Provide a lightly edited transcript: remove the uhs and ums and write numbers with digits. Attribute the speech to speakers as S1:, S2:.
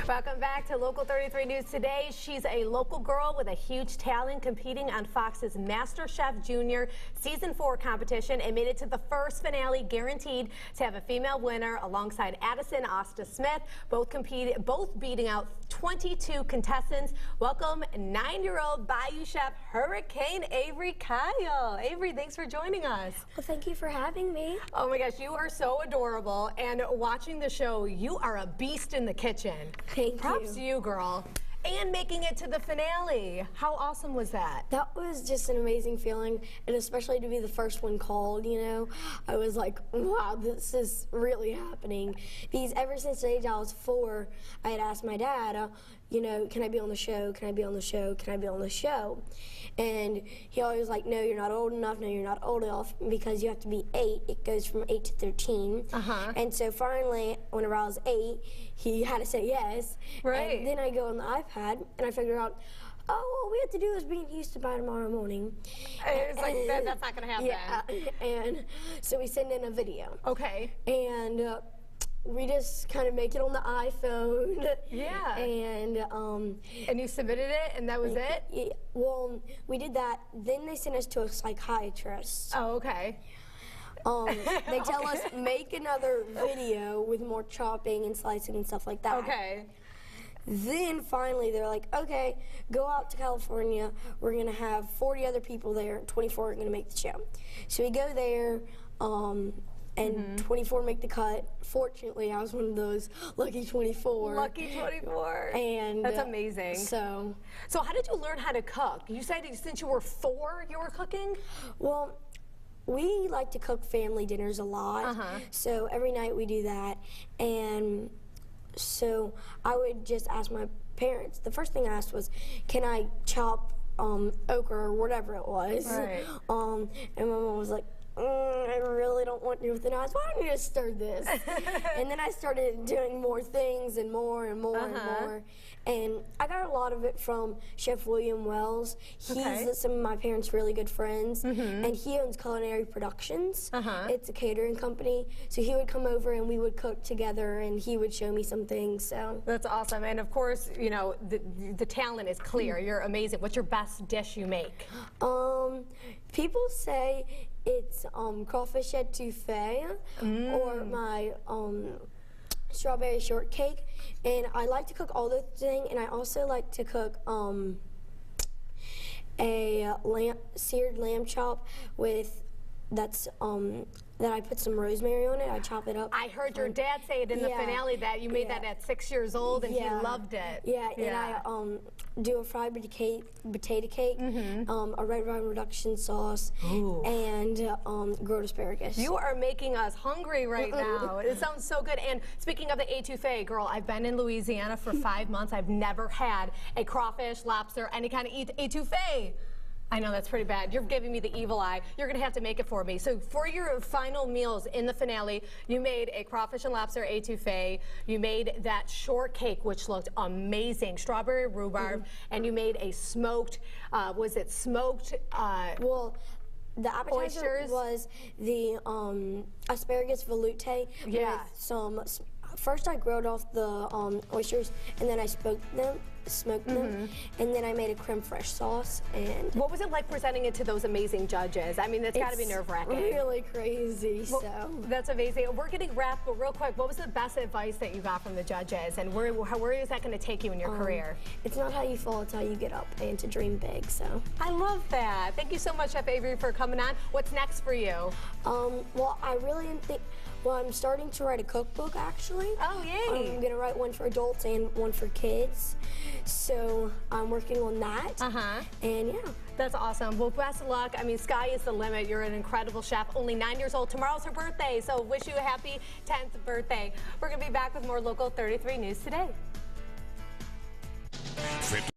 S1: Welcome back to Local 33 News Today. She's a local girl with a huge talent competing on Fox's MasterChef Junior Season 4 competition and made it to the first finale, guaranteed to have a female winner alongside Addison Asta Smith, both beating out 22 contestants. Welcome 9-year-old Bayou Chef Hurricane Avery Kyle. Avery, thanks for joining us.
S2: Well, thank you for having me.
S1: Oh my gosh, you are so adorable, and watching the show, you are a beast in the kitchen.
S2: Thank you.
S1: Props to you, girl. And making it to the finale. How awesome was that?
S2: That was just an amazing feeling, and especially to be the first one called, you know. I was like, wow, this is really happening. Because ever since the age I was 4, I had asked my dad, you know, can I be on the show? Can I be on the show? Can I be on the show? And he always was like, no, you're not old enough. No, you're not old enough, because you have to be 8. It goes from 8 to 13. And so finally, whenever I was 8, he had to say yes.
S1: Right.
S2: And then I go on the iPad and I figure out, oh, all we have to do is be in Houston by tomorrow morning.
S1: It's like, that's not going to happen.
S2: Yeah, and so we send in a video.
S1: Okay.
S2: And we just kind of make it on the iPhone.
S1: Yeah.
S2: And
S1: you submitted it, and that was it?
S2: Yeah, well, we did that. Then they sent us to a psychiatrist.
S1: Oh, okay.
S2: They tell us, make another video with more chopping and slicing and stuff like that.
S1: Okay.
S2: Then finally they're like, okay, go out to California. We're going to have 40 other people there. 24 are going to make the show. So we go there, and 24 make the cut. Fortunately, I was one of those lucky 24.
S1: Lucky 24.
S2: And
S1: that's amazing.
S2: So
S1: how did you learn how to cook? You said since you were 4, you were cooking?
S2: Well, we like to cook family dinners a lot. So every night we do that. And so I would just ask my parents. The first thing I asked was, can I chop okra or whatever it was?
S1: Right.
S2: And my mom was like, I really don't want to with the knives. Why don't you just stir this? And then I started doing more things and more and more and more. And I got a lot of it from Chef William Wells. He's some of my parents' really good friends, and he owns Culinary Productions. It's a catering company. So he would come over and we would cook together, and he would show me some things. So that's
S1: awesome. And of course, you know, the talent is clear. You're amazing. What's your best dish you make?
S2: People say it's crawfish etouffee or my strawberry shortcake, and I like to cook all those things, and I also like to cook a seared lamb chop with that I put some rosemary on it. I chop it up.
S1: I heard your dad say it in the finale that you made that at 6 years old, and he loved it.
S2: And I do a fried potato cake, a red wine reduction sauce, and grilled asparagus.
S1: You are making us hungry right now. It sounds so good. And speaking of the etouffee, girl, I've been in Louisiana for 5 months. I've never had a crawfish, lobster, any kind of etouffee. I know, that's pretty bad. You're giving me the evil eye. You're going to have to make it for me. So for your final meals in the finale, you made a crawfish and lobster etouffee. You made that shortcake, which looked amazing, strawberry rhubarb, and you made a smoked, was it smoked?
S2: Well, the appetizer was the asparagus velouté with some. First, I grilled off the oysters, and then I smoked them, and then I made a creme fraiche sauce. And
S1: what was it like presenting it to those amazing judges? I mean, it's got to be nerve-wracking.
S2: Really crazy. Well, so
S1: that's amazing. We're getting wrapped, but real quick, what was the best advice that you got from the judges, and where is that going to take you in your career?
S2: It's not how you fall; it's how you get up, and to dream big. So
S1: I love that. Thank you so much, Chef Avery, for coming on. What's next for you?
S2: Well, I really didn't think. Well, I'm starting to write a cookbook, actually.
S1: Oh, yay.
S2: I'm going to write one for adults and one for kids. So I'm working on that. And yeah.
S1: That's awesome. Well, best of luck. I mean, sky is the limit. You're an incredible chef. Only 9 years old. Tomorrow's her birthday, so wish you a happy 10th birthday. We're going to be back with more Local 33 News Today.